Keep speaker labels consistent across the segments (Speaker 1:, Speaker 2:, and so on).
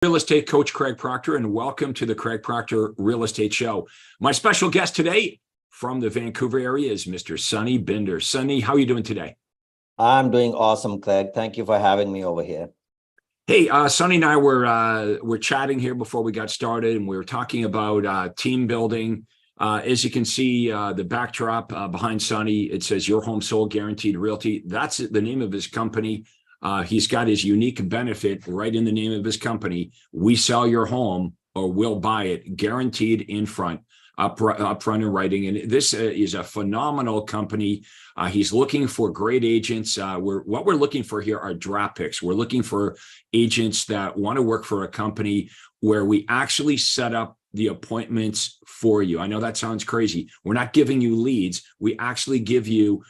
Speaker 1: Real estate coach Craig Proctor, and welcome to the Craig Proctor Real Estate Show. My special guest today from the Vancouver area is Mr. Sonny Bhinder. Sonny, how are you doing today?
Speaker 2: I'm doing awesome, Craig. Thank you for having me over here.
Speaker 1: Hey, Sonny and I were chatting here before we got started, and we were talking about team building. As you can see, the backdrop behind Sonny, it says Your Home Sold Guaranteed Realty. That's the name of his company. He's got his unique benefit right in the name of his company. We sell your home or we'll buy it, guaranteed in front, up front in writing. And this is a phenomenal company. He's looking for great agents. What we're looking for here are drop picks. We're looking for agents that want to work for a company where we actually set up the appointments for you. I know that sounds crazy. We're not giving you leads. We actually give you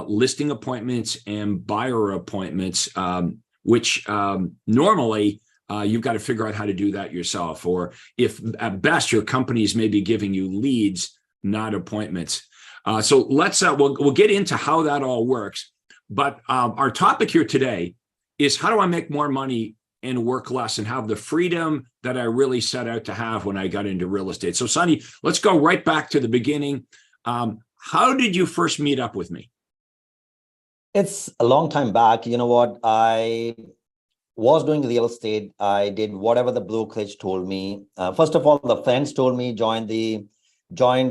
Speaker 1: listing appointments and buyer appointments, which normally you've got to figure out how to do that yourself. Or if at best your company's maybe giving you leads, not appointments. So let's we'll get into how that all works. But our topic here today is how do I make more money and work less and have the freedom that I really set out to have when I got into real estate. So Sonny, let's go right back to the beginning. How did you first meet up with me?
Speaker 2: It's a long time back. You know what? I was doing real estate. I did whatever the brokerage told me. First of all, the friends told me joined a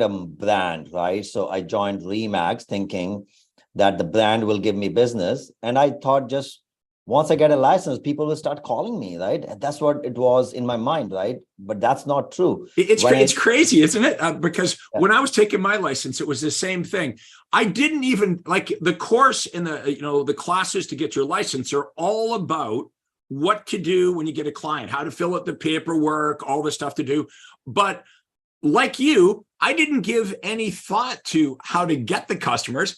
Speaker 2: brand, right? So I joined Remax thinking that the brand will give me business. And I thought just once I get a license, people will start calling me, right? That's what it was in my mind, right? But that's not true.
Speaker 1: It's crazy, isn't it? Because when I was taking my license, it was the same thing. I didn't even like the course in the classes to get your license are all about what to do when you get a client, how to fill out the paperwork, all the stuff to do. But like you, I didn't give any thought to how to get the customers.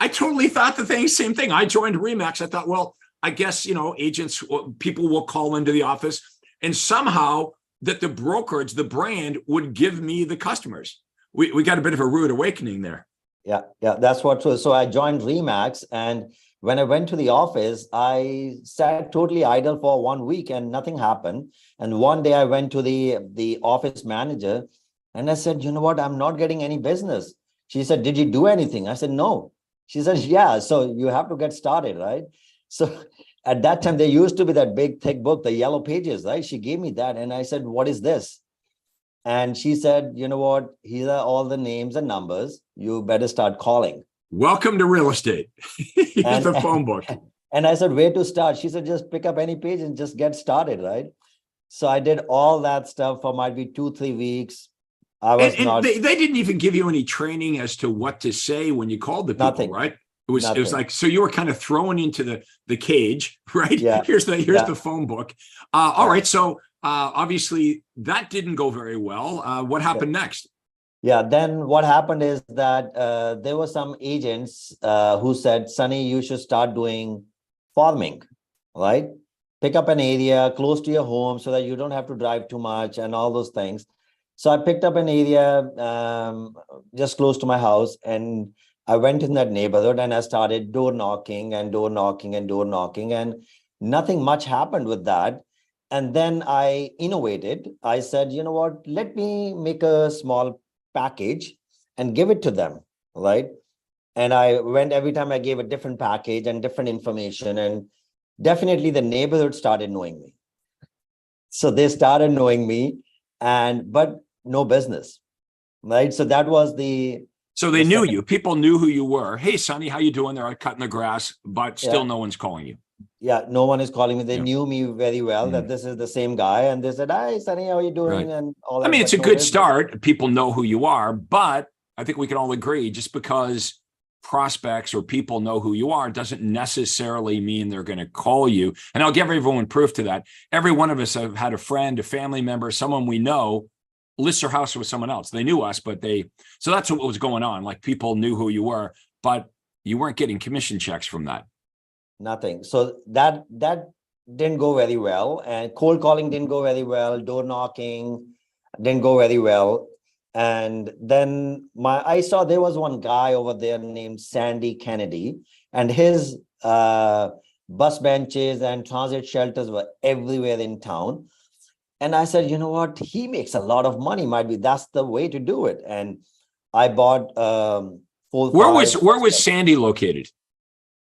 Speaker 1: I totally thought the same thing. I joined Remax. I thought, well, I guess, agents, people will call into the office and somehow that the brokerage, the brand would give me the customers. We got a bit of a rude awakening there.
Speaker 2: Yeah, that's what true. So I joined Remax, and when I went to the office, I sat totally idle for 1 week and nothing happened. And one day I went to the office manager and I said, you know what, I'm not getting any business. She said, did you do anything? I said, no. She said, yeah, so you have to get started, right? So at that time, there used to be that big, thick book, the yellow pages, right? She gave me that. And I said, what is this? And she said, you know what? Here are all the names and numbers. You better start calling.
Speaker 1: Welcome to real estate. Here's the phone book.
Speaker 2: And I said, where to start? She said, just pick up any page and just get started, right? So I did all that stuff for might be 2-3 weeks. They
Speaker 1: didn't even give you any training as to what to say when you called the people,
Speaker 2: Nothing.
Speaker 1: Right? It was like, so you were kind of thrown into the cage, right?
Speaker 2: Yeah.
Speaker 1: Here's the phone book. All right. So obviously that didn't go very well. What happened next?
Speaker 2: Yeah. Then what happened is that there were some agents who said, Sonny, you should start doing farming, right? Pick up an area close to your home so that you don't have to drive too much and all those things. So I picked up an area just close to my house, and I went in that neighborhood and I started door knocking, and nothing much happened with that. And then I innovated. I said, you know what, let me make a small package and give it to them, right? And I went every time I gave a different package and different information, and definitely the neighborhood started knowing me. So they started knowing me, but no business, right? So that was
Speaker 1: So they knew you. People knew who you were. Hey, Sonny, how you doing? They're cutting the grass, but still no one's calling you.
Speaker 2: Yeah, no one is calling me. They knew me very well, that this is the same guy. And they said, hi, Sonny, how are you doing?
Speaker 1: Right.
Speaker 2: And all that.
Speaker 1: I mean, it's a good start. People know who you are, but I think we can all agree just because prospects or people know who you are doesn't necessarily mean they're going to call you. And I'll give everyone proof to that. Every one of us have had a friend, a family member, someone we know lists their house with someone else. They knew us, but so that's what was going on. Like people knew who you were, but you weren't getting commission checks from that.
Speaker 2: Nothing. So that didn't go very well. And cold calling didn't go very well. Door knocking didn't go very well. And then I saw there was one guy over there named Sandy Kennedy, and his bus benches and transit shelters were everywhere in town. And I said, you know what? He makes a lot of money. Might be that's the way to do it. And I bought 4 5
Speaker 1: Where was Sandy located?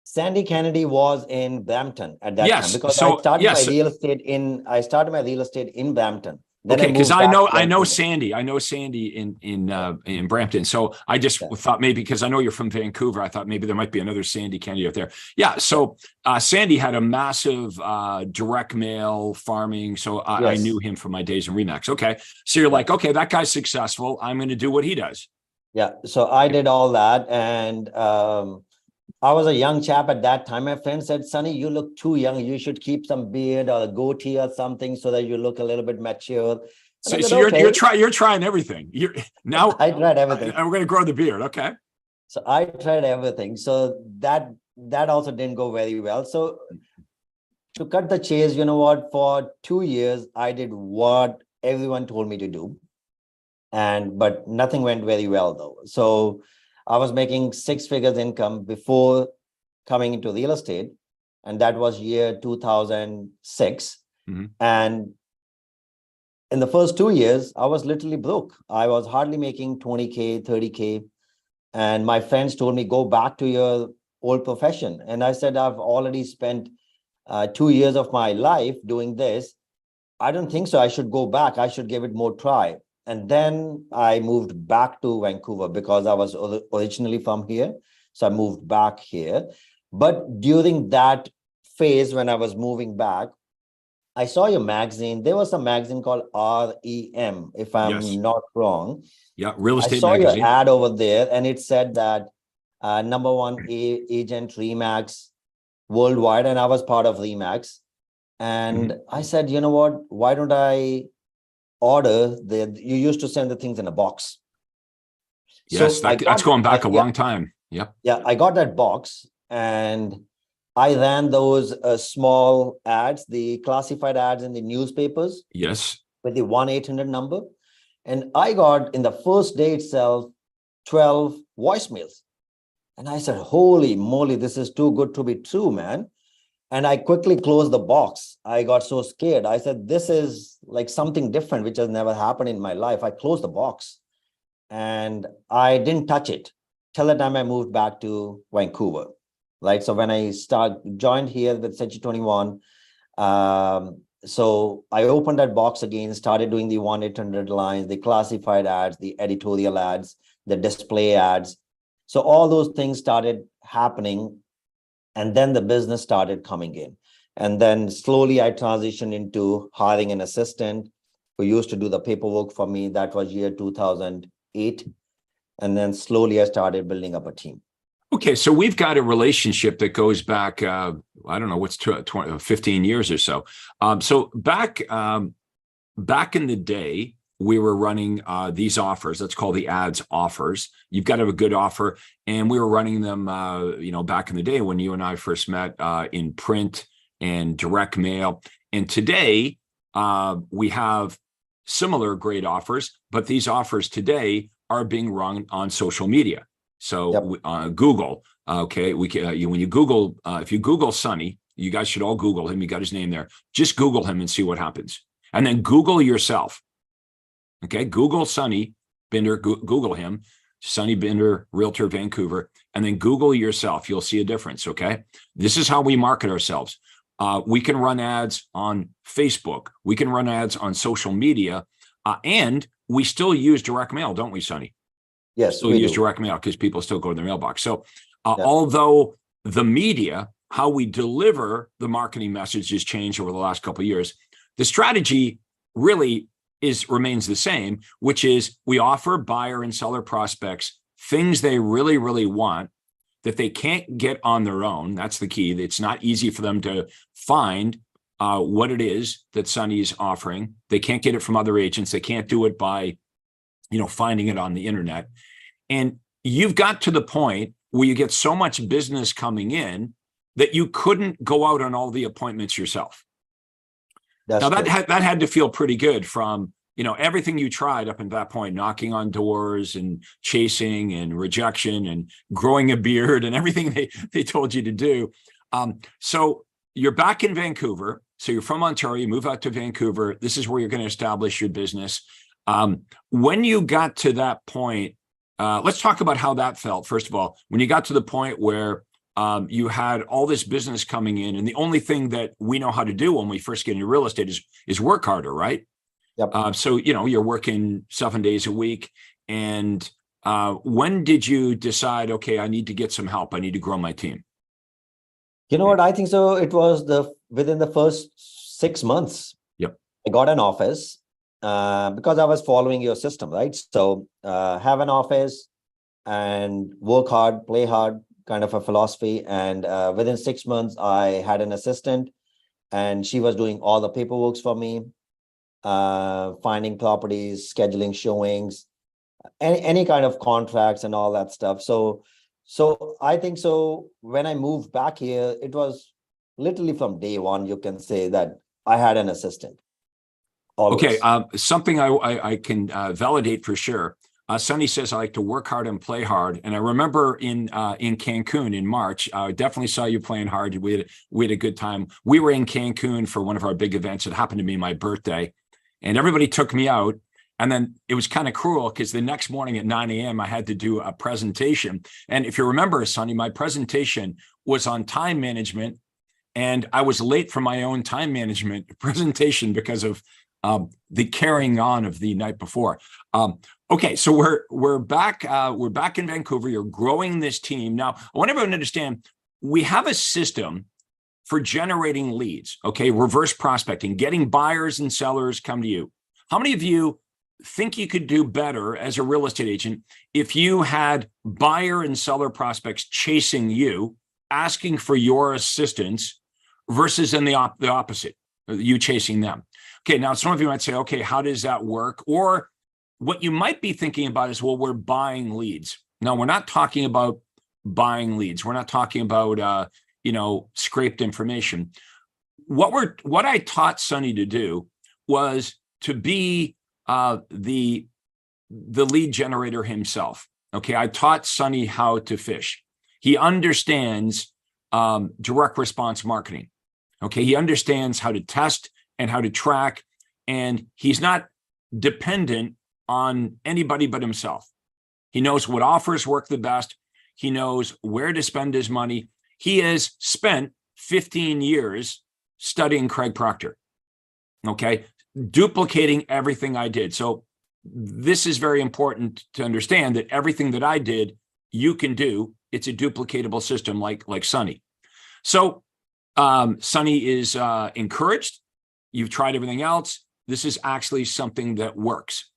Speaker 2: Sandy Kennedy was in Brampton at that time
Speaker 1: Yes.
Speaker 2: because
Speaker 1: So yes.
Speaker 2: I started my real estate in Brampton. Then I
Speaker 1: Okay, because
Speaker 2: moved back to
Speaker 1: I know
Speaker 2: Vancouver.
Speaker 1: Sandy. I know Sandy in Brampton. So I just
Speaker 2: Yeah.
Speaker 1: thought maybe because I know you're from Vancouver, I thought maybe there might be another Sandy Kennedy up there. Yeah.
Speaker 2: Yeah.
Speaker 1: So Sandy had a massive direct mail farming. So I knew
Speaker 2: Yes.
Speaker 1: him from my days in Remax. Okay. So you're
Speaker 2: Yeah.
Speaker 1: like, okay, that guy's successful. I'm going to do what he does.
Speaker 2: Yeah. So I did all that. And I was a young chap at that time. My friend said, Sonny, you look too young. You should keep some beard or a goatee or something so that you look a little bit mature. And I
Speaker 1: So
Speaker 2: said,
Speaker 1: you're
Speaker 2: okay.
Speaker 1: you're trying everything. You're now
Speaker 2: I tried everything.
Speaker 1: we're going to grow the beard. Okay.
Speaker 2: So I tried everything. So that also didn't go very well. So to cut the chase, you know what? For 2 years, I did what everyone told me to do. But nothing went very well though. So I was making 6 figures income before coming into real estate, and that was year 2006.
Speaker 1: Mm-hmm.
Speaker 2: And in the first 2 years, I was literally broke. I was hardly making 20K, 30K. And my friends told me, go back to your old profession. And I said, I've already spent 2 years of my life doing this. I don't think so. I should go back. I should give it more try. And then I moved back to Vancouver because I was originally from here. So I moved back here. But during that phase, when I was moving back, I saw your magazine. There was a magazine called REM, if
Speaker 1: Yes.
Speaker 2: I'm not wrong.
Speaker 1: Yeah. Real
Speaker 2: I
Speaker 1: estate
Speaker 2: saw your
Speaker 1: magazine.
Speaker 2: ad over there, and it said that number one agent Remax worldwide, and I was part of Remax. And I said, you know what? Why don't I order you used to send the things in a box.
Speaker 1: Yes,
Speaker 2: So I
Speaker 1: that's
Speaker 2: got
Speaker 1: going back a long time. Yep.
Speaker 2: yeah, I got that box and I ran those small ads, the classified ads in the newspapers
Speaker 1: Yes.
Speaker 2: with the 1-800 number. And I got in the first day itself 12 voicemails. And I said, holy moly, this is too good to be true, man. And I quickly closed the box. I got so scared. I said, this is like something different, which has never happened in my life. I closed the box and I didn't touch it till the time I moved back to Vancouver. Right. So when I joined here with Century 21, so I opened that box again, started doing the 1-800 lines, the classified ads, the editorial ads, the display ads. So all those things started happening. And then the business started coming in. And then slowly I transitioned into hiring an assistant who used to do the paperwork for me. That was year 2008. And then slowly I started building up a team.
Speaker 1: Okay, so we've got a relationship that goes back, I don't know, what's 20, 15 years or so. So back in the day, we were running these offers. Let's call the ads offers. You've got to have a good offer, and we were running them, back in the day when you and I first met in print and direct mail. And today, we have similar great offers, but these offers today are being run on social media. So Google, okay, we can, when you Google, if you Google Sonny, you guys should all Google him. You got his name there. Just Google him and see what happens. And then Google yourself. Okay, Google Sonny Bhinder, Google him, Sonny Bhinder, Realtor Vancouver, and then Google yourself. You'll see a difference, okay? This is how we market ourselves. We can run ads on Facebook. We can run ads on social media, and we still use direct mail, don't we, Sonny?
Speaker 2: Yes,
Speaker 1: still
Speaker 2: we
Speaker 1: use
Speaker 2: do.
Speaker 1: direct mail because people still go to their mailbox. So although the media, how we deliver the marketing message has changed over the last couple of years, the strategy really remains the same, which is we offer buyer and seller prospects things they really, really want that they can't get on their own. That's the key. It's not easy for them to find what it is that Sonny is offering. They can't get it from other agents. They can't do it by, finding it on the internet. And you've got to the point where you get so much business coming in that you couldn't go out on all the appointments yourself. Now that had to feel pretty good from, everything you tried up until that point, knocking on doors and chasing and rejection and growing a beard and everything they told you to do. So you're back in Vancouver. So you're from Ontario, you move out to Vancouver. This is where you're going to establish your business. When you got to that point, let's talk about how that felt. First of all, when you got to the point where you had all this business coming in, and the only thing that we know how to do when we first get into real estate is work harder, right?
Speaker 2: Yep.
Speaker 1: So, you're working 7 days a week. And when did you decide, okay, I need to get some help. I need to grow my team?
Speaker 2: You know what? I think so. It was within the first 6 months.
Speaker 1: Yep.
Speaker 2: I got an office because I was following your system, right? So have an office and work hard, play hard, kind of a philosophy. And within 6 months, I had an assistant, and she was doing all the paperwork for me, finding properties, scheduling showings, any kind of contracts and all that stuff. So I think so when I moved back here, it was literally from day one, you can say that I had an assistant. Always.
Speaker 1: Okay, something I can validate for sure. Sonny says I like to work hard and play hard, and I remember in Cancun in March, I definitely saw you playing hard. We had a good time. We were in Cancun for one of our big events. It happened to be my birthday, and everybody took me out. And then it was kind of cruel because the next morning at 9 a.m. I had to do a presentation. And if you remember, Sonny, my presentation was on time management, and I was late for my own time management presentation because of the carrying on of the night before. Okay, so we're back in Vancouver. You're growing this team now. I want everyone to understand we have a system for generating leads. Okay, reverse prospecting, getting buyers and sellers come to you. How many of you think you could do better as a real estate agent if you had buyer and seller prospects chasing you, asking for your assistance, versus in the opposite, you chasing them? Okay, now some of you might say, okay, how does that work? Or what you might be thinking about is, well, we're buying leads. No, we're not talking about buying leads. We're not talking about, scraped information. What I taught Sonny to do was to be the lead generator himself. Okay, I taught Sonny how to fish. He understands direct response marketing. Okay, he understands how to test and how to track, and he's not dependent on anybody but himself. He knows what offers work the best. He knows where to spend his money. He has spent 15 years studying Craig Proctor. Okay, duplicating everything I did. So this is very important to understand that everything that I did, you can do. It's a duplicatable system like Sonny. So Sonny is encouraged. You've tried everything else. This is actually something that works.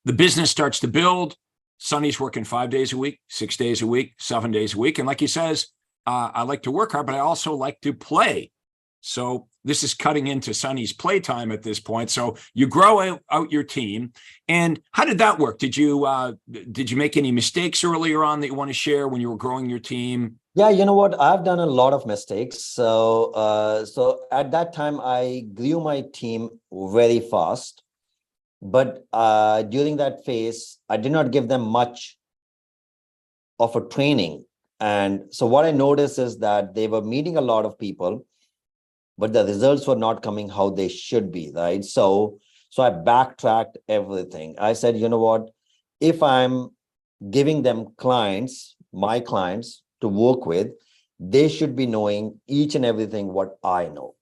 Speaker 1: The business starts to build. Sonny's working 5 days a week, 6 days a week, 7 days a week. And like he says, I like to work hard, but I also like to play. So this is cutting into Sonny's playtime at this point. So you grow out your team. And how did that work? Did you make any mistakes earlier on that you want to share when you were growing your team?
Speaker 2: Yeah, you know what? I've done a lot of mistakes. So at that time, I grew my team very fast. But during that phase, I did not give them much of a training. And so what I noticed is that they were meeting a lot of people, but the results were not coming how they should be, right? So I backtracked everything. I said, you know what? If I'm giving them clients, my clients, to work with, they should be knowing each and everything what I know.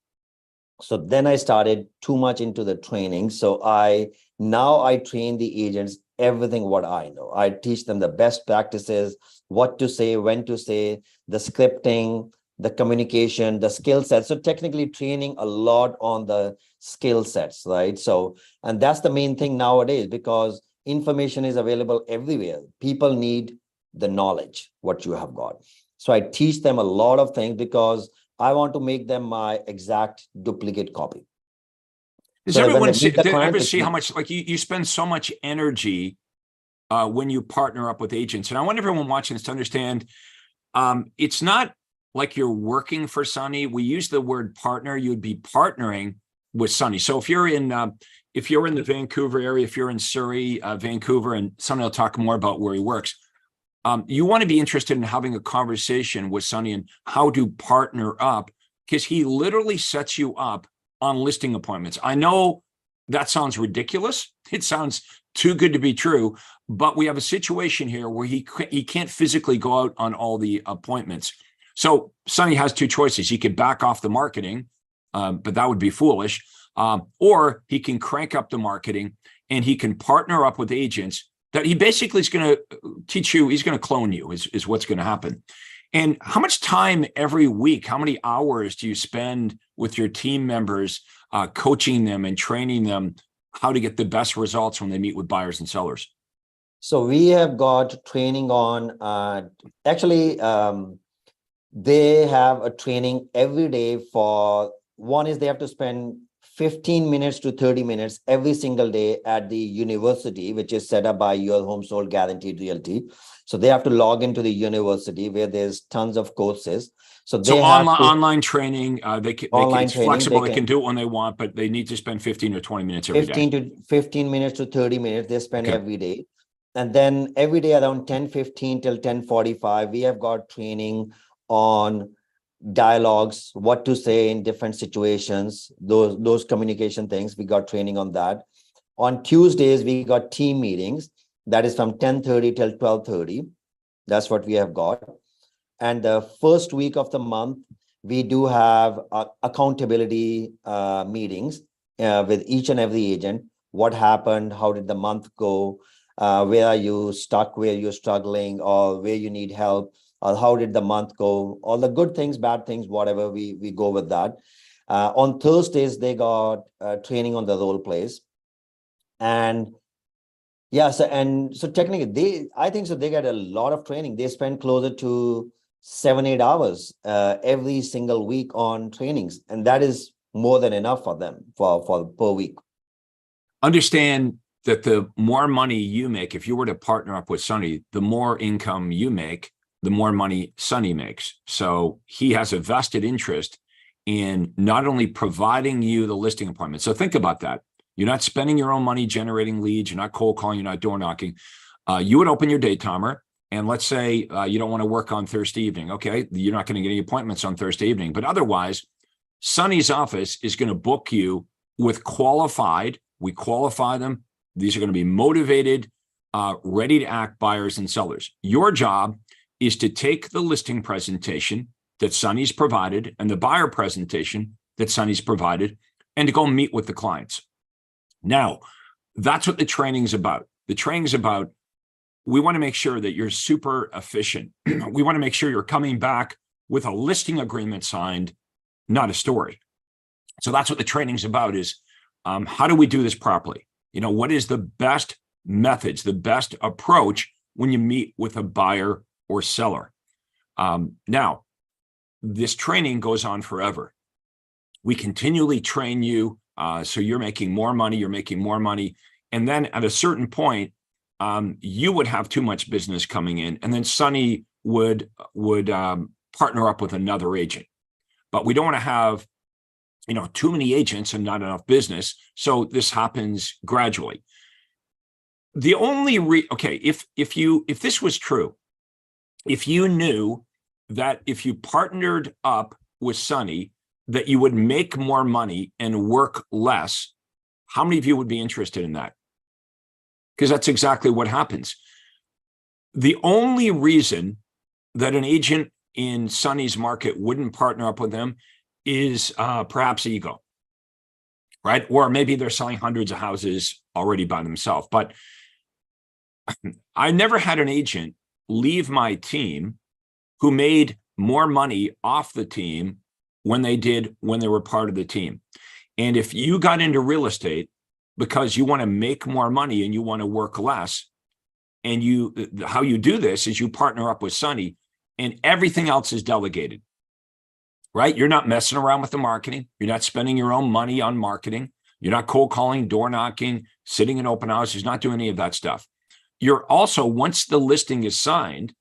Speaker 2: So then I started too much into the training. So I train the agents everything what I know. I teach them the best practices, what to say, when to say, the scripting, the communication, the skill sets. So technically training a lot on the skill sets, right? So, and that's the main thing nowadays, because information is available everywhere. People need the knowledge, what you have got. So I teach them a lot of things because I want to make them my exact duplicate copy.
Speaker 1: Does everyone ever see how much, like you spend so much energy when you partner up with agents? And I want everyone watching this to understand, it's not like you're working for Sonny. We use the word partner. You'd be partnering with Sonny. So if you're in the Vancouver area, if you're in Surrey, Vancouver, and Sonny will talk more about where he works, you want to be interested in having a conversation with Sonny and how to partner up, because he literally sets you up on listing appointments. I know that sounds ridiculous. It sounds too good to be true, but we have a situation here where he can't physically go out on all the appointments. So Sonny has two choices. He could back off the marketing, but that would be foolish. Or he can crank up the marketing and he can partner up with agents that he basically is going to teach you. He's going to clone you is what's going to happen. And how much time every week, how many hours do you spend with your team members, coaching them and training them how to get the best results when they meet with buyers and sellers?
Speaker 2: So we have got training on, they have a training every day for, one is they have to spend 15 minutes to 30 minutes every single day at the university, which is set up by Your Home Sold Guaranteed Realty. So they have to log into the university where there's tons of courses. So they have
Speaker 1: online training, it's flexible. They can do it when they want, but they need to spend 15 or 20 minutes every day.
Speaker 2: 15 minutes to 30 minutes they spend every day. And then every day around 10:15 till 10:45, we have got training on dialogues, what to say in different situations, those communication things. We got training on that. On Tuesdays, we got team meetings. That is from 10:30 till 12:30. That's what we have got. And the first week of the month, we do have accountability meetings with each and every agent. What happened? How did the month go? Where are you stuck? Where you're struggling, or where you need help? Or how did the month go? All the good things, bad things, whatever, we go with that. On Thursdays, they got training on the role plays. And yeah, so technically, I think so they get a lot of training. They spend closer to 7-8 hours every single week on trainings. And that is more than enough for them for per week.
Speaker 1: Understand that the more money you make, if you were to partner up with Sonny, the more income you make, the more money Sonny makes. So he has a vested interest in not only providing you the listing appointment. So think about that. You're not spending your own money generating leads. You're not cold calling. You're not door knocking. You would open your day timer. And let's say you don't want to work on Thursday evening. Okay, you're not going to get any appointments on Thursday evening. But otherwise, Sonny's office is going to book you with qualified. We qualify them. These are going to be motivated, ready to act buyers and sellers. Your job is to take the listing presentation that Sonny's provided and the buyer presentation that Sonny's provided and to go meet with the clients. Now, that's what the training's about. The training's about, we want to make sure that you're super efficient. We want to make sure you're coming back with a listing agreement signed, not a story. So that's what the training's about is, how do we do this properly? You know, what is the best methods, the best approach when you meet with a buyer or seller? Now, this training goes on forever. We continually train you, so you're making more money, you're making more money. And then at a certain point, you would have too much business coming in, and then Sonny would partner up with another agent. But we don't want to have, you know, too many agents and not enough business. So this happens gradually. The only if this was true, if you knew that if you partnered up with Sonny, that you would make more money and work less, how many of you would be interested in that? Because that's exactly what happens. The only reason that an agent in Sonny's market wouldn't partner up with them is perhaps ego, right? Or maybe they're selling hundreds of houses already by themselves. But I never had an agent leave my team who made more money off the team when they were part of the team. And if you got into real estate because you want to make more money and you want to work less, and how you do this is you partner up with Sonny and everything else is delegated, right? You're not messing around with the marketing. You're not spending your own money on marketing. You're not cold calling, door knocking, sitting in open houses, not doing any of that stuff. You're also, once the listing is signed,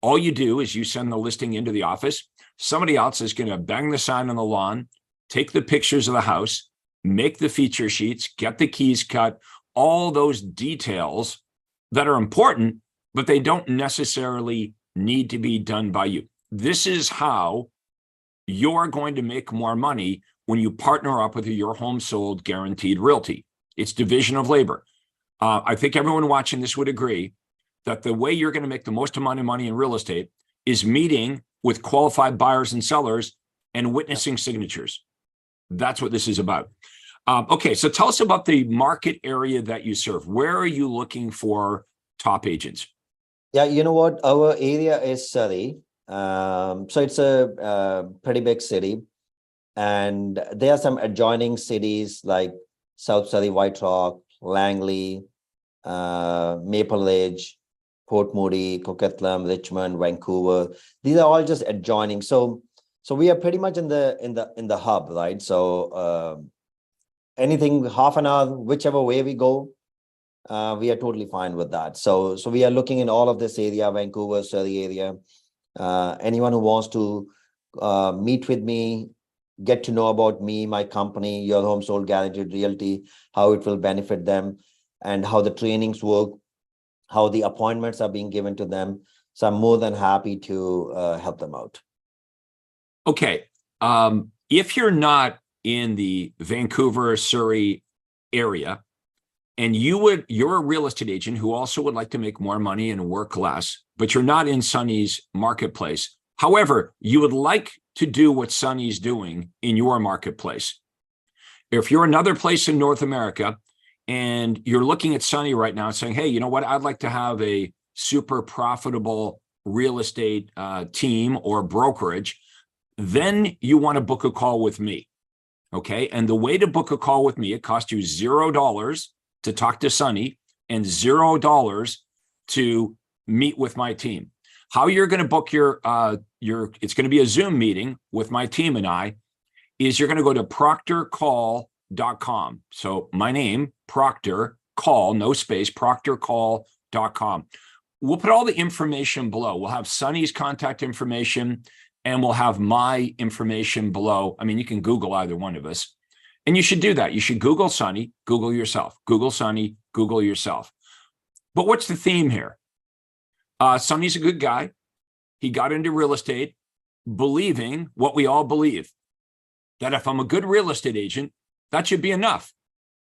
Speaker 1: all you do is you send the listing into the office. Somebody else is going to bang the sign on the lawn, take the pictures of the house, make the feature sheets, get the keys cut, all those details that are important, but they don't necessarily need to be done by you. This is how you're going to make more money when you partner up with Your Home Sold Guaranteed Realty. It's division of labor. I think everyone watching this would agree that the way you're going to make the most amount of money in real estate is meeting with qualified buyers and sellers and witnessing signatures. That's what this is about. Okay, so tell us about the market area that you serve. Where are you looking for top agents?
Speaker 2: Yeah, you know what? Our area is Surrey. So it's a pretty big city. And there are some adjoining cities like South Surrey, White Rock, Langley, Maple Ridge, Port Moody, Coquitlam, Richmond, Vancouver. These are all just adjoining. So we are pretty much in the hub, right? So anything half an hour, whichever way we go, we are totally fine with that. So we are looking in all of this area, Vancouver, Surrey area. Anyone who wants to meet with me, get to know about me, my company, Your Home Sold Guaranteed Realty, how it will benefit them, and how the trainings work, how the appointments are being given to them. So I'm more than happy to help them out.
Speaker 1: Okay. If you're not in the Vancouver, Surrey area, and you're a real estate agent who also would like to make more money and work less, but you're not in Sonny's marketplace. However, you would like to do what Sonny's doing in your marketplace. If you're another place in North America and you're looking at Sonny right now and saying, hey, you know what? I'd like to have a super profitable real estate team or brokerage, then you want to book a call with me. Okay. And the way to book a call with me, it costs you $0 to talk to Sonny and $0 to meet with my team. How you're going to book it's going to be a Zoom meeting with my team and I, is you're going to go to proctorcall.com. So my name, Proctor, call, no space, proctorcall.com. We'll put all the information below. We'll have Sonny's contact information and we'll have my information below. I mean, you can Google either one of us. And you should do that. You should Google Sonny, Google yourself. Google Sonny, Google yourself. But what's the theme here? Sonny's a good guy. He got into real estate believing what we all believe, that if I'm a good real estate agent, that should be enough.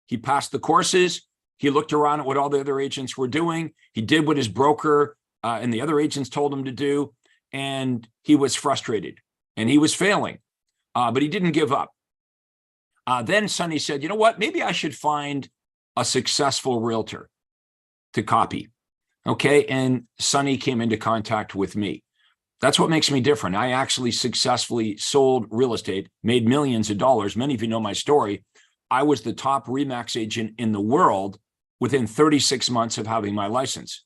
Speaker 1: He passed the courses. He looked around at what all the other agents were doing. He did what his broker and the other agents told him to do. And he was frustrated and he was failing, but he didn't give up. Then Sonny said, you know what, maybe I should find a successful realtor to copy. Okay. And Sonny came into contact with me. That's what makes me different. I actually successfully sold real estate, made millions of dollars. Many of you know my story. I was the top RE/MAX agent in the world within 36 months of having my license.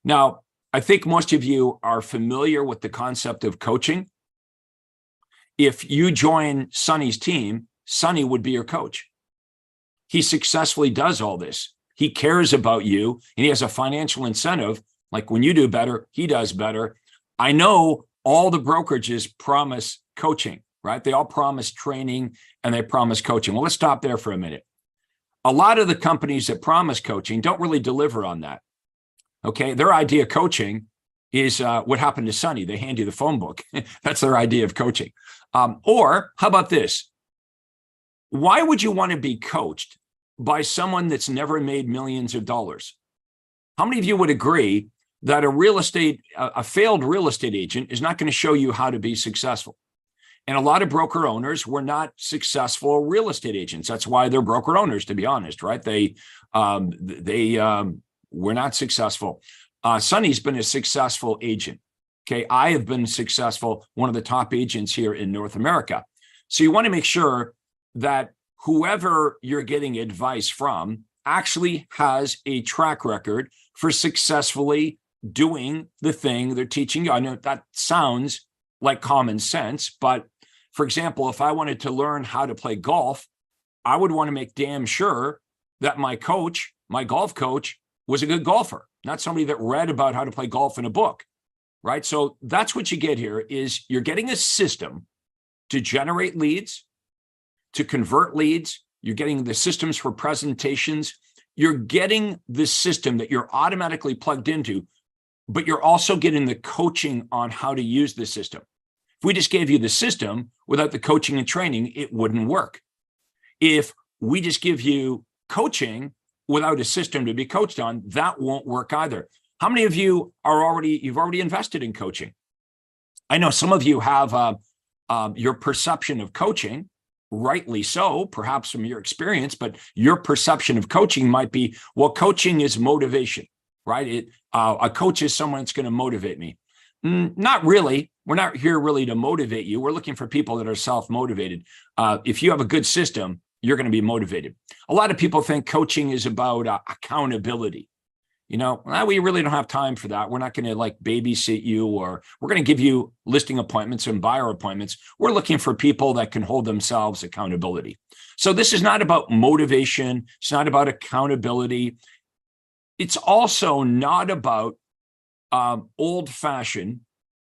Speaker 1: Now, I think most of you are familiar with the concept of coaching. If you join Sonny's team, Sonny would be your coach. He successfully does all this. He cares about you and he has a financial incentive. Like when you do better, he does better. I know all the brokerages promise coaching, right? They all promise training and they promise coaching. Well, let's stop there for a minute. A lot of the companies that promise coaching don't really deliver on that. Okay, their idea of coaching is what happened to Sonny. They hand you the phone book. That's their idea of coaching. Or how about this? Why would you want to be coached by someone that's never made millions of dollars? How many of you would agree that a failed real estate agent is not going to show you how to be successful? And a lot of broker owners were not successful real estate agents. That's why they're broker owners, to be honest, right? They were not successful. Sonny's been a successful agent. Okay, I have been successful, one of the top agents here in North America. So you want to make sure that whoever you're getting advice from actually has a track record for successfully doing the thing they're teaching you. I know that sounds like common sense, but for example, if I wanted to learn how to play golf, I would want to make damn sure that my coach, my golf coach, was a good golfer, not somebody that read about how to play golf in a book, right? So that's what you get here is you're getting a system to generate leads, to convert leads. You're getting the systems for presentations. You're getting the system that you're automatically plugged into, but you're also getting the coaching on how to use the system. If we just gave you the system without the coaching and training, it wouldn't work. If we just give you coaching without a system to be coached on, that won't work either. How many of you you've already invested in coaching? I know some of you have your perception of coaching, rightly so, perhaps from your experience, but your perception of coaching might be, well, coaching is motivation, right? A coach is someone that's going to motivate me. Not really. We're not here really to motivate you. We're looking for people that are self-motivated. If you have a good system, you're going to be motivated. A lot of people think coaching is about accountability. We really don't have time for that. We're not going to babysit you, or we're going to give you listing appointments and buyer appointments. We're looking for people that can hold themselves accountability. So this is not about motivation. It's not about accountability. It's also not about old-fashioned,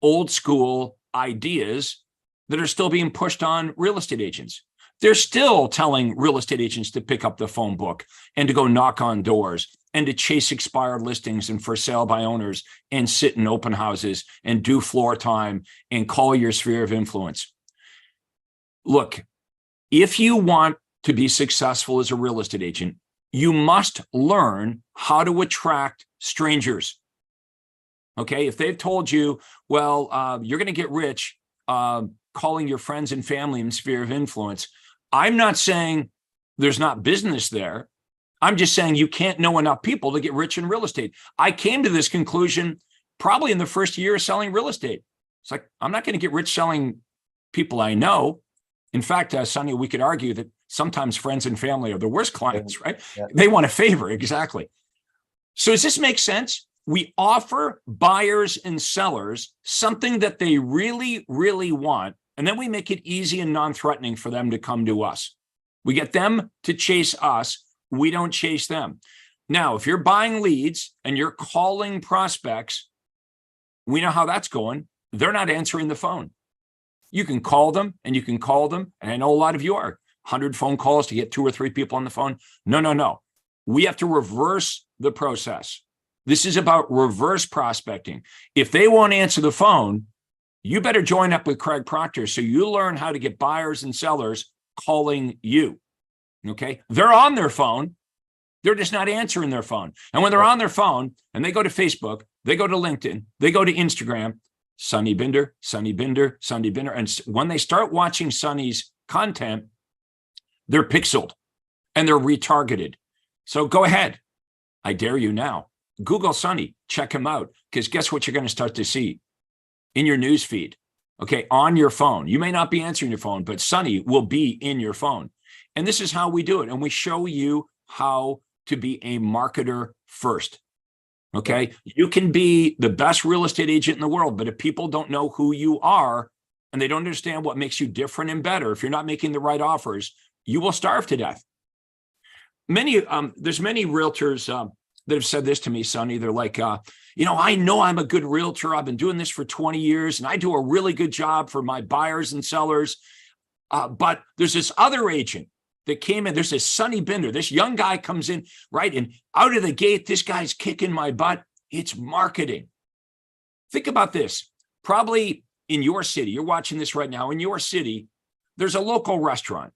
Speaker 1: old-school ideas that are still being pushed on real estate agents. They're still telling real estate agents to pick up the phone book and to go knock on doors and to chase expired listings and for sale by owners and sit in open houses and do floor time and call your sphere of influence. Look, if you want to be successful as a real estate agent, you must learn how to attract strangers. Okay, if they've told you, well, you're going to get rich calling your friends and family in sphere of influence, I'm not saying there's not business there. I'm just saying you can't know enough people to get rich in real estate. I came to this conclusion probably in the first year of selling real estate. It's like, I'm not going to get rich selling people I know. In fact, Sonny, we could argue that sometimes friends and family are the worst clients, right? Yeah. They want a favor, exactly. So does this make sense? We offer buyers and sellers something that they really, really want, and then we make it easy and non-threatening for them to come to us. We get them to chase us. We don't chase them. Now, if you're buying leads and you're calling prospects, we know how that's going. They're not answering the phone. You can call them and you can call them. And I know a lot of you are 100 phone calls to get 2 or 3 people on the phone. No. We have to reverse the process. This is about reverse prospecting. If they won't answer the phone, you better join up with Craig Proctor so you learn how to get buyers and sellers calling you. Okay? They're on their phone. They're just not answering their phone. And when they're on their phone and they go to Facebook, they go to LinkedIn, they go to Instagram, Sonny Bhinder, Sonny Bhinder, Sonny Bhinder. And when they start watching Sonny's content, they're pixeled and they're retargeted. So go ahead. I dare you now. Google Sonny, check him out, because guess what you're going to start to see in your news feed, okay, on your phone. You may not be answering your phone, but Sonny will be in your phone. And this is how we do it. And we show you how to be a marketer first, okay? You can be the best real estate agent in the world, but if people don't know who you are and they don't understand what makes you different and better, if you're not making the right offers, you will starve to death. There's many realtors that have said this to me, Sonny. They're like, I know I'm a good realtor. I've been doing this for 20 years and I do a really good job for my buyers and sellers. But there's this other agent that came in. There's this Sonny Bhinder. This young guy comes in, right? And out of the gate, this guy's kicking my butt. It's marketing. Think about this. Probably in your city, you're watching this right now, in your city, there's a local restaurant.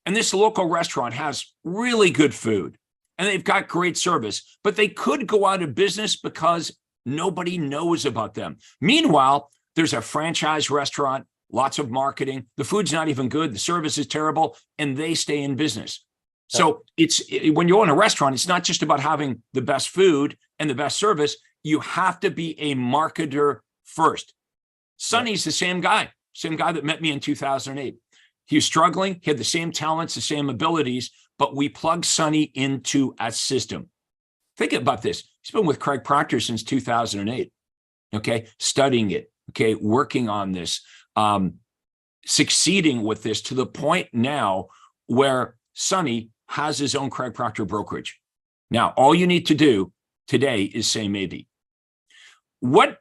Speaker 1: And this local restaurant has really good food. And they've got great service, but they could go out of business because nobody knows about them. Meanwhile, there's a franchise restaurant, lots of marketing. The food's not even good. The service is terrible, and they stay in business. So when you own a restaurant, it's not just about having the best food and the best service. You have to be a marketer first. Sonny's the same guy that met me in 2008. He was struggling. He had the same talents, the same abilities, but we plugged Sonny into a system. Think about this. He's been with Craig Proctor since 2008, okay? Studying it, okay? Working on this, succeeding with this to the point now where Sonny has his own Craig Proctor brokerage. Now, all you need to do today is say maybe. What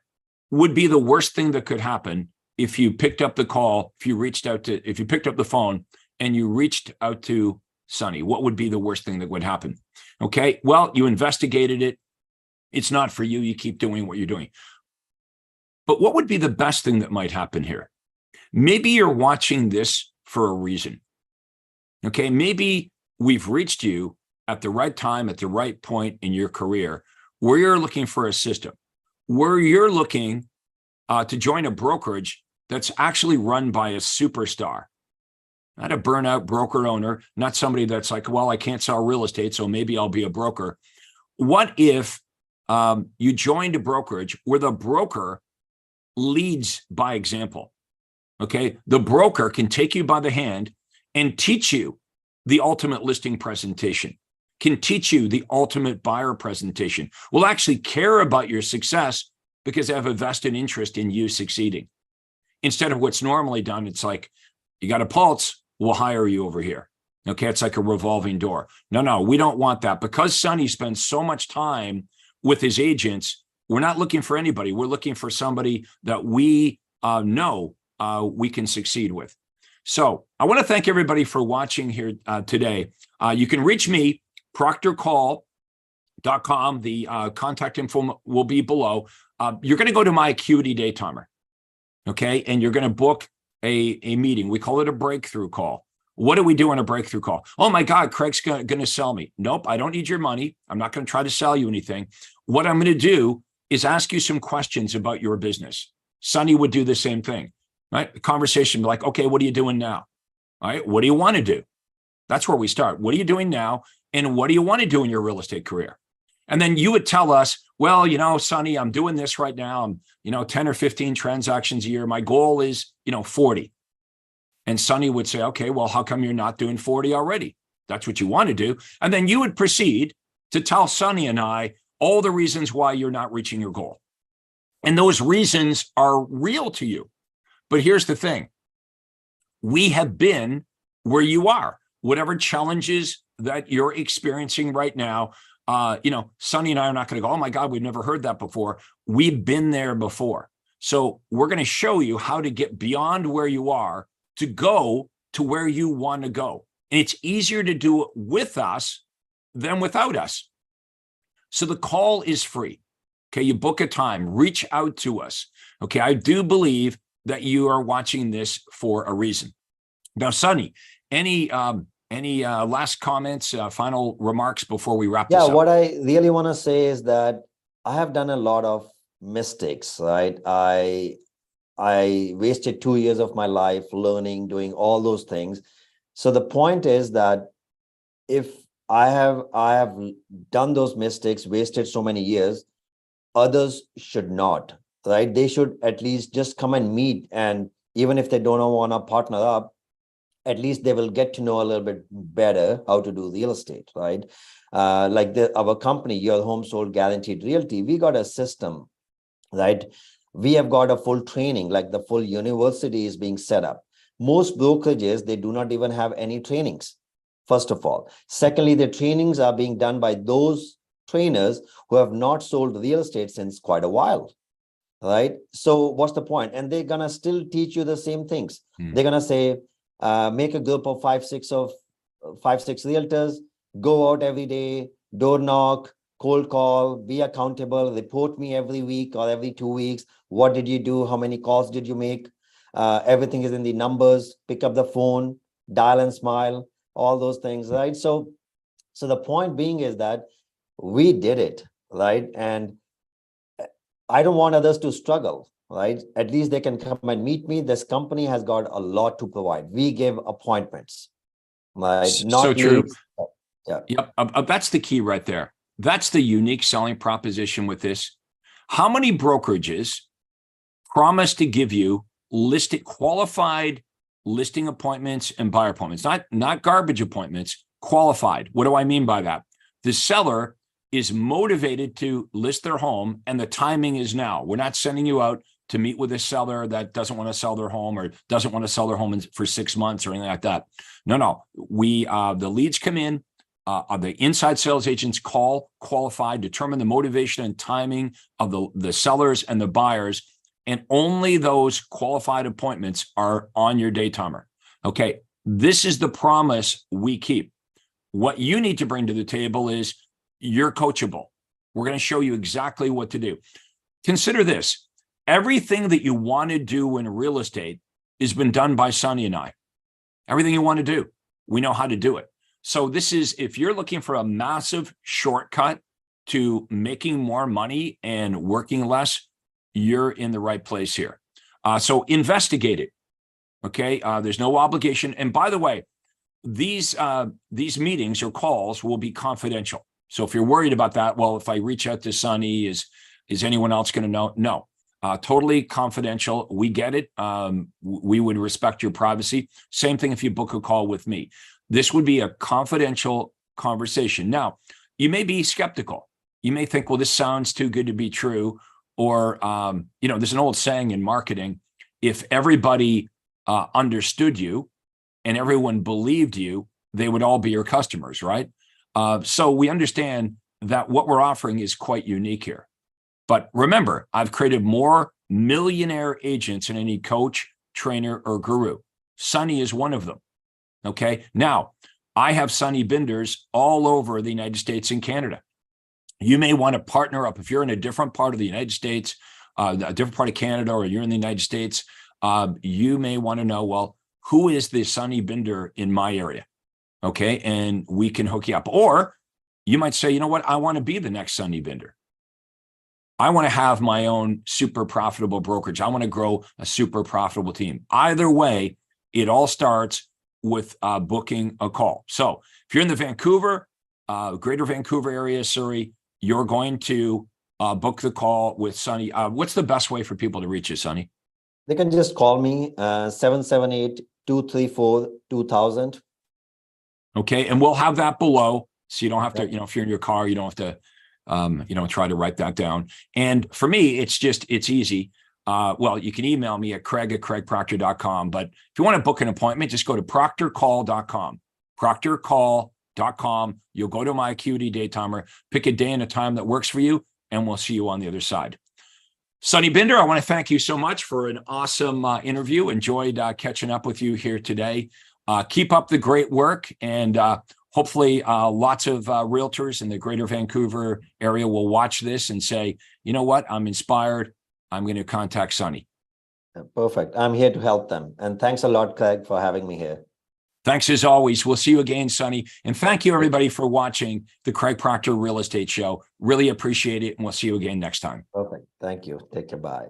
Speaker 1: would be the worst thing that could happen if you picked up the call, if you picked up the phone and you reached out to Sonny? What would be the worst thing that would happen? Okay, well, you investigated it. It's not for you. You keep doing what you're doing. But what would be the best thing that might happen here? Maybe you're watching this for a reason. Okay, maybe we've reached you at the right time, at the right point in your career, where you're looking for a system, where you're looking to join a brokerage that's actually run by a superstar, not a burnout broker owner, not somebody that's like, well, I can't sell real estate, so maybe I'll be a broker. What if you joined a brokerage where the broker leads by example? Okay, the broker can take you by the hand and teach you the ultimate listing presentation, can teach you the ultimate buyer presentation, will actually care about your success because they have a vested interest in you succeeding. Instead of what's normally done, it's like, you got a pulse, we'll hire you over here. Okay, it's like a revolving door. No, we don't want that. Because Sonny spends so much time with his agents, we're not looking for anybody. We're looking for somebody that we know we can succeed with. So I want to thank everybody for watching here today. You can reach me, proctorcall.com. The contact info will be below. You're going to go to my Acuity Day Timer, okay? And you're going to book a meeting. We call it a breakthrough call. What do we do on a breakthrough call? Oh my God, Craig's going to sell me. Nope, I don't need your money. I'm not going to try to sell you anything. What I'm going to do is ask you some questions about your business. Sonny would do the same thing, right? A conversation like, okay, what are you doing now? All right, what do you want to do? That's where we start. What are you doing now? And what do you want to do in your real estate career? And then you would tell us, well, Sonny, I'm doing this right now. I'm, 10 or 15 transactions a year. My goal is, 40. And Sonny would say, okay, well, how come you're not doing 40 already? That's what you want to do. And then you would proceed to tell Sonny and I all the reasons why you're not reaching your goal. And those reasons are real to you. But here's the thing. We have been where you are. Whatever challenges that you're experiencing right now, Sonny and I are not going to go, oh my God, we've never heard that before. We've been there before. So we're going to show you how to get beyond where you are to go to where you want to go. And it's easier to do it with us than without us. So the call is free. Okay, you book a time, reach out to us. Okay, I do believe that you are watching this for a reason. Now, Sonny, any last comments, final remarks before we wrap this up?
Speaker 2: Yeah, what I really want to say is that I have done a lot of mistakes, right? I wasted 2 years of my life learning, doing all those things. So the point is that if I have done those mistakes, wasted so many years, others should not, right? They should at least just come and meet. And even if they don't want to partner up, at least they will get to know a little bit better how to do real estate, right? Like our company, Your Home Sold Guaranteed Realty, we got a system, right? We have got a full training, like the full university is being set up. Most brokerages, they do not even have any trainings, first of all. Secondly, the trainings are being done by those trainers who have not sold real estate since quite a while, right? So what's the point? And they're going to still teach you the same things. They're going to say, make a group of five, six realtors, go out every day, door knock, cold call, be accountable, report me every week or every 2 weeks. What did you do? How many calls did you make? Everything is in the numbers. Pick up the phone, dial and smile, all those things, right? So the point being is that we did it, right? And I don't want others to struggle, right? At least they can come and meet me. This company has got a lot to provide. We give appointments, right? Not
Speaker 1: so true.
Speaker 2: leads. Yeah.
Speaker 1: Yep. That's the key right there. That's the unique selling proposition with this. How many brokerages promise to give you qualified listing appointments and buyer appointments, not garbage appointments, qualified? What do I mean by that? The seller is motivated to list their home, and the timing is now. We're not sending you out to meet with a seller that doesn't want to sell their home or doesn't want to sell their home for 6 months or anything like that. No. The leads come in. The inside sales agents call, qualify, determine the motivation and timing of the sellers and the buyers, and only those qualified appointments are on your day timer. Okay, this is the promise we keep. What you need to bring to the table is you're coachable. We're going to show you exactly what to do. Consider this. Everything that you want to do in real estate has been done by Sonny and I. Everything you want to do, we know how to do it. So this is, if you're looking for a massive shortcut to making more money and working less, you're in the right place here. So investigate it. Okay. There's no obligation. And by the way, these meetings or calls will be confidential. So if you're worried about that, well, if I reach out to Sonny, is anyone else going to know? No, totally confidential. We get it. We would respect your privacy. Same thing if you book a call with me. This would be a confidential conversation. Now, you may be skeptical. You may think, well, this sounds too good to be true. Or, there's an old saying in marketing, if everybody understood you and everyone believed you, they would all be your customers, right? So we understand that what we're offering is quite unique here. But remember, I've created more millionaire agents than any coach, trainer, or guru. Sonny is one of them. Okay. Now, I have Sonny Bhinders all over the United States and Canada. You may want to partner up if you're in a different part of the United States, a different part of Canada, or you're in the United States. You may want to know, well, who is the Sonny Bhinder in my area? Okay. And we can hook you up. Or you might say, you know what? I want to be the next Sonny Bhinder. I want to have my own super profitable brokerage. I want to grow a super profitable team. Either way, it all starts with booking a call. So if you're in the Vancouver, greater Vancouver area, Surrey, you're going to book the call with Sonny. What's the best way for people to reach you, Sonny?
Speaker 2: They can just call me 778-234-2000.
Speaker 1: Okay. And we'll have that below. So you don't have to, if you're in your car, you don't have to, try to write that down. And for me, it's easy. Well, you can email me at craig@craigproctor.com. But if you want to book an appointment, just go to proctorcall.com. Proctorcall.com. You'll go to my Acuity Day Timer, pick a day and a time that works for you, and we'll see you on the other side. Sonny Bhinder, I want to thank you so much for an awesome interview. Enjoyed catching up with you here today. Keep up the great work, and hopefully lots of realtors in the greater Vancouver area will watch this and say, you know what, I'm inspired. I'm going to contact Sonny.
Speaker 2: Perfect. I'm here to help them. And thanks a lot, Craig, for having me here.
Speaker 1: Thanks as always. We'll see you again, Sonny. And thank you, everybody, for watching the Craig Proctor Real Estate Show. Really appreciate it. And we'll see you again next time.
Speaker 2: Perfect. Thank you. Take care. Bye.